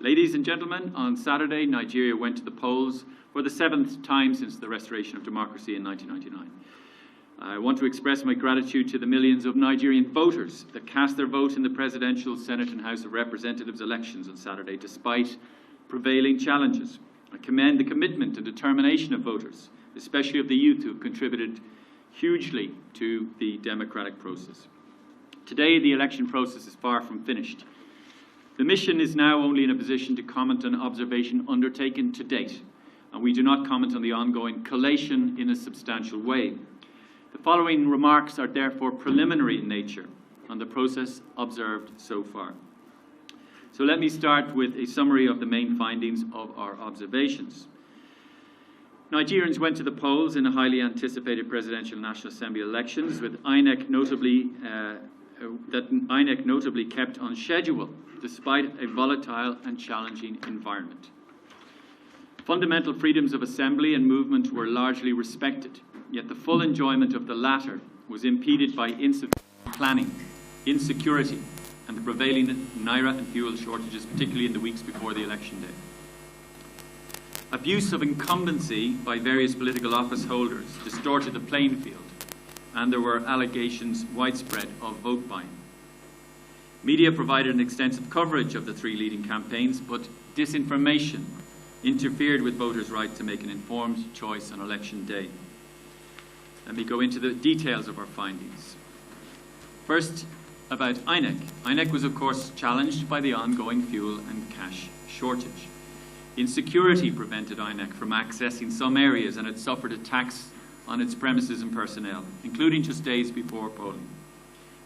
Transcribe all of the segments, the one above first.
Ladies and gentlemen, on Saturday, Nigeria went to the polls for the 7th time since the restoration of democracy in 1999. I want to express my gratitude to the millions of Nigerian voters that cast their vote in the Presidential, Senate and House of Representatives elections on Saturday, despite prevailing challenges. I commend the commitment and determination of voters, especially of the youth who have contributed hugely to the democratic process. Today, the election process is far from finished. The mission is now only in a position to comment on observation undertaken to date, and we do not comment on the ongoing collation in a substantial way. The following remarks are therefore preliminary in nature on the process observed so far. So let me start with a summary of the main findings of our observations. Nigerians went to the polls in the highly anticipated presidential and National Assembly elections, with INEC notably kept on schedule despite a volatile and challenging environment. Fundamental freedoms of assembly and movement were largely respected, yet the full enjoyment of the latter was impeded by insufficient planning, insecurity, and the prevailing naira and fuel shortages, particularly in the weeks before the election day. Abuse of incumbency by various political office holders distorted the playing field, and there were allegations widespread of vote buying. Media provided an extensive coverage of the three leading campaigns, but disinformation interfered with voters' right to make an informed choice on election day. Let me go into the details of our findings. First, about INEC. INEC was, of course, challenged by the ongoing fuel and cash shortage. Insecurity prevented INEC from accessing some areas, and it suffered attacks on its premises and personnel, including just days before polling.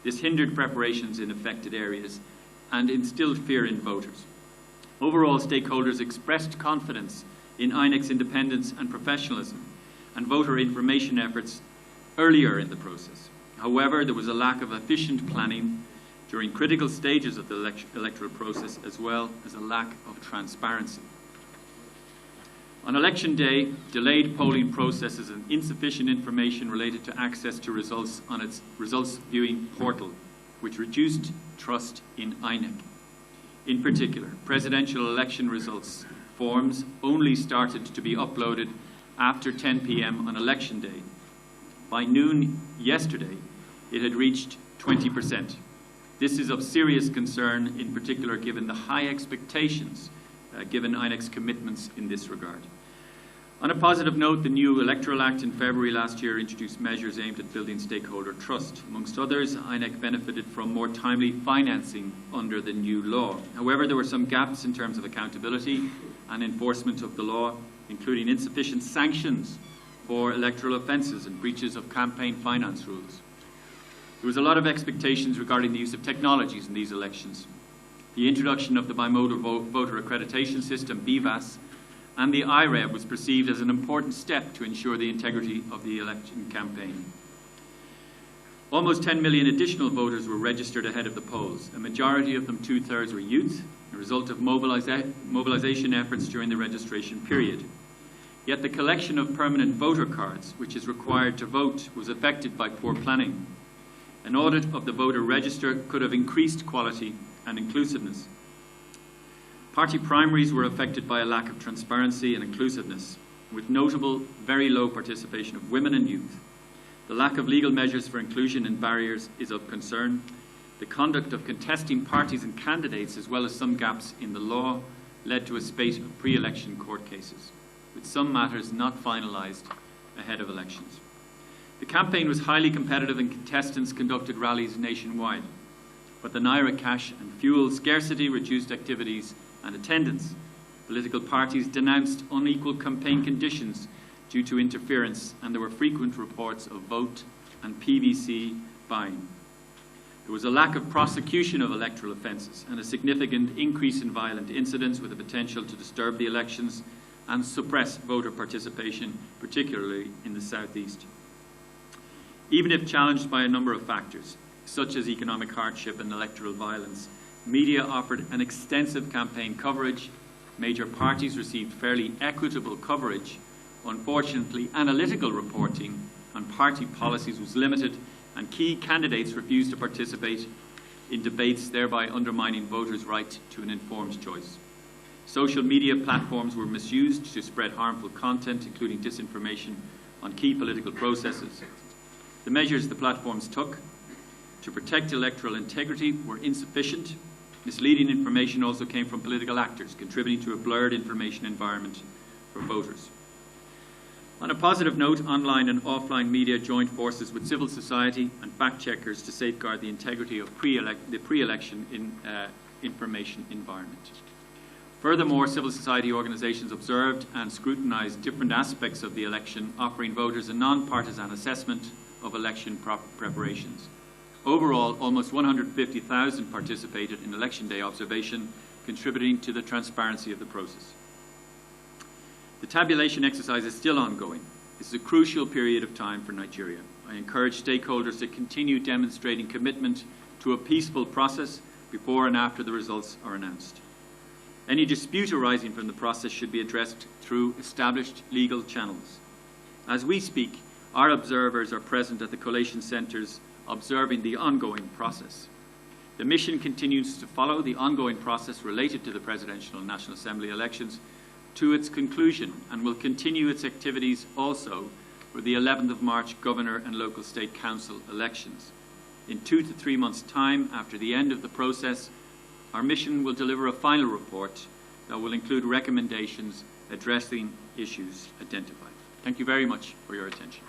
This hindered preparations in affected areas and instilled fear in voters. Overall, stakeholders expressed confidence in INEC's independence and professionalism and voter information efforts earlier in the process. However, there was a lack of efficient planning during critical stages of the electoral process, as well as a lack of transparency. On election day, delayed polling processes and insufficient information related to access to results on its Results Viewing Portal, which reduced trust in INEC. In particular, presidential election results forms only started to be uploaded after 10 p.m. on election day. By noon yesterday, it had reached 20%. This is of serious concern, in particular given the high expectations given INEC's commitments in this regard. On a positive note, the new Electoral Act in February last year introduced measures aimed at building stakeholder trust. Amongst others, INEC benefited from more timely financing under the new law. However, there were some gaps in terms of accountability and enforcement of the law, including insufficient sanctions for electoral offences and breaches of campaign finance rules. There was a lot of expectations regarding the use of technologies in these elections. The introduction of the Bimodal Voter Accreditation System, BVAS, and the IReV was perceived as an important step to ensure the integrity of the election campaign. Almost 10 million additional voters were registered ahead of the polls. A majority of them, 2/3, were youth, a result of mobilization efforts during the registration period. Yet the collection of permanent voter cards, which is required to vote, was affected by poor planning. An audit of the voter register could have increased quality and inclusiveness. Party primaries were affected by a lack of transparency and inclusiveness, with notable very low participation of women and youth. The lack of legal measures for inclusion and barriers is of concern. The conduct of contesting parties and candidates, as well as some gaps in the law, led to a spate of pre-election court cases, with some matters not finalised ahead of elections. The campaign was highly competitive and contestants conducted rallies nationwide, but the naira, cash and fuel scarcity reduced activities and attendance. Political parties denounced unequal campaign conditions due to interference, and there were frequent reports of vote and PVC buying. There was a lack of prosecution of electoral offences and a significant increase in violent incidents with the potential to disturb the elections and suppress voter participation, particularly in the southeast. Even if challenged by a number of factors, such as economic hardship and electoral violence, media offered an extensive campaign coverage. Major parties received fairly equitable coverage. Unfortunately, analytical reporting on party policies was limited, and key candidates refused to participate in debates, thereby undermining voters' right to an informed choice. Social media platforms were misused to spread harmful content, including disinformation on key political processes. The measures the platforms took to protect electoral integrity were insufficient. Misleading information also came from political actors, contributing to a blurred information environment for voters. On a positive note, online and offline media joined forces with civil society and fact-checkers to safeguard the integrity of the pre-election information environment. Furthermore, civil society organisations observed and scrutinised different aspects of the election, offering voters a non-partisan assessment of election preparations. Overall, almost 150,000 participated in election day observation, contributing to the transparency of the process. The tabulation exercise is still ongoing. This is a crucial period of time for Nigeria. I encourage stakeholders to continue demonstrating commitment to a peaceful process before and after the results are announced. Any dispute arising from the process should be addressed through established legal channels. As we speak, our observers are present at the collation centres observing the ongoing process. The mission continues to follow the ongoing process related to the Presidential and National Assembly elections to its conclusion and will continue its activities also for the 11th of March Governor and Local State Council elections. In 2 to 3 months' time after the end of the process, our mission will deliver a final report that will include recommendations addressing issues identified. Thank you very much for your attention.